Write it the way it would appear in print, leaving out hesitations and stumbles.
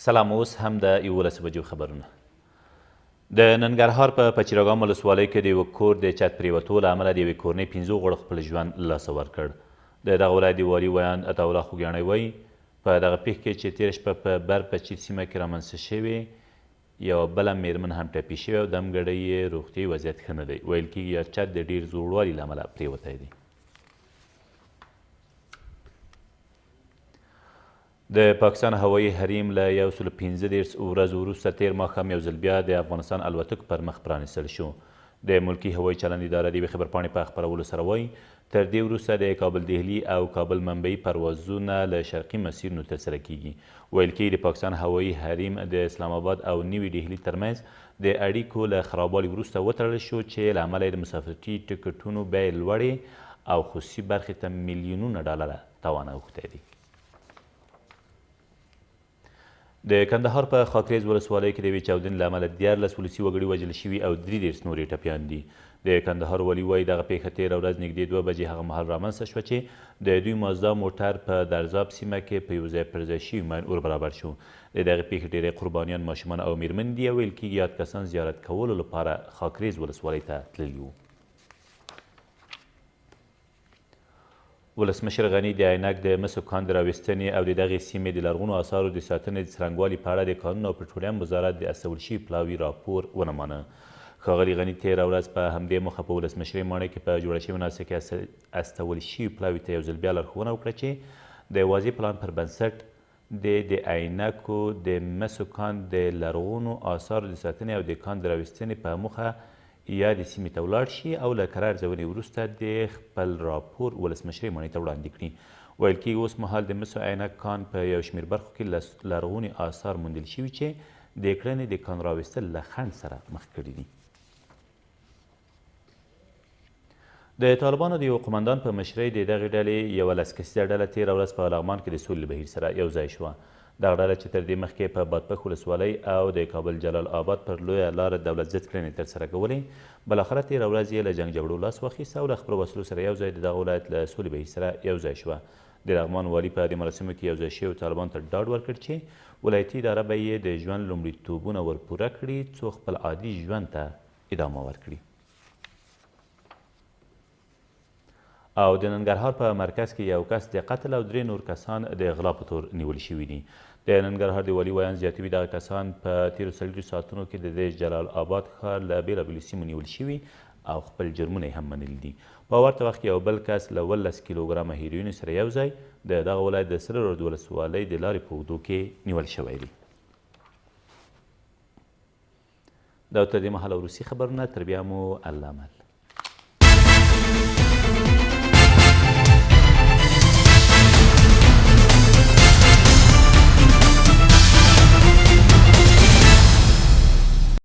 سلام، اوس هم د 11 بجو خبرونه. د ننګرهار په پچیراګام ولسوالۍ کې د یوه کور د چت پرېوتو له امله د یوې کورنۍ 15 غړو خپل ژوند له لاسه ورکړ. د دغه ولایت د والي ویاند عطاالله خوږیاڼی وایي په دغه پیښ کې چې تېره شپه په بر پچیر سیمه کې رامنځته شوې یوه بله مېرمن هم ټپي شوې او دمګړی یې روغتیایي وضعیت ښه نه دی. ویل کېږي یا چت د ډېر زوړوالي له امله پرېوتی دی. د پاکستان هوایي حریم له 115 ورځو وروسته تېر ماښام یو ځل بیا د افغانستان الوتکو پر مخ پرانیستل شو. د ملکي هوایي چلند اداره د یوې خبرپاڼې په خپرولو سره وایي تر دې وروسته د کابل دهلي او کابل منبعي پروازونه له شرقي مسیرونو ترسره کیږي. ویل کېږي د پاکستان هوایي حریم د اسلام آباد او نوي ډهلي ترمنځ د اړیکو له خرابوالي وروسته وتړل شو چې له امله یې د مسافرتي ټکټونو بیې لوړې او خصوصي برخې ته میلیونونه ډالره تاوان اوښتی دی. د کندهار په خاکریز ولسوالۍ کې د یوې چاودنې له امله 14 ولسي وګړي وژل شوي او 33 نور یې ټپیان دي. د کندهار والي وایي دغه پیښه تېره ورځ نږدې 2 بجې هغه مهال رامنځته شوه چې د دوی مازدا موټر په درزاب سیمه کې په یو ځای پر ځای شوي ماین اور برابر شو. د دغې پیښې ډېری قربانیان ماشومان او میرمنې دي او ویل کېږي یاد کسان زیارت کولو لپاره خاکریز ولسوالۍ ته تللي وو. ولسمشر غني د عینک د مسو کان د راویستنې او د دغې سیمې د لرغونو آثارو د ساتنې د څرنګوالي په اړه د قانون او پټرولیم وزارت د استول شوي پلاوي راپور ونه مانه. ښاغلي غني تېره ورځ په همدې موخه په ولسمشرۍ ماڼۍ کې په جوړه شوې ناستې کې استول شوي پلاوي ته یو ځل بیا لارښوونه وکړه چې د واضح پلان پر بنسټ د عینکو د مسو کان د لرغونو آثارو د ساتنې او د کان د راویستنې په موخه یا د سیمې ته ولاړ شي او له قرار ارزونې وروسته د خپل راپور ولسمشرۍ ماڼۍ ته وړاندې کړي. ویل کېږي اوس مهال د مسو عینک کان په یو شمېر برخو کې لرغوني آثار موندل شوي چې د کړنې د کان راویستل له خنډ سره مخ کړي دي. د طالبانو د یو قمندان په مشرۍ د دغې ډلې یوه 10 کسیزه ډله تېره ورځ په لغمان کې د سولې له بهیر سره یو ځای شوه. دغه ډله چې تر دې مخکې په بادپخ ولسوالۍ او د کابل جلال آباد پر لویه لاره دولت ضد کړنې ترسره کولې، بالاخره تېره ورځ یې له جنګ جګړو لاس واخیست او له خپلو وسلو سره یو ځای د دغه ولایت له سولې بهیر سره یو ځای شوه. د لغمان والي په دې مراسمو کې یو ځای شویو طالبانو ته ډاډ ورکړ چې ولایتي اداره به یې د ژوند لومړیتوبونه ورپوره کړي څو خپل عادي ژوند ته ادامه ورکړي. او د ننګرهار په مرکز کې یو کس د قتل او 3 نور کسان د غلا په تور نیول شوي دي. د ننګرهار د والي ویاند زیاتوي دغه کسان په تېرو 40 ساعتونو کې د جلال آباد ښار له بېلابېلو سیمو نیول شوي او خپل جرمونه یې هم منلي دي. په ورته وخت کې یو بل کس له 18 کیلوګرامه هیروین سره یو ځای د دغه ولایت د سره رود ولسوالۍ د لارې په اوږدو کې نیول شوی دی. دا تر دې مهاله وروستي خبرونه، تر بیا مو الله مل.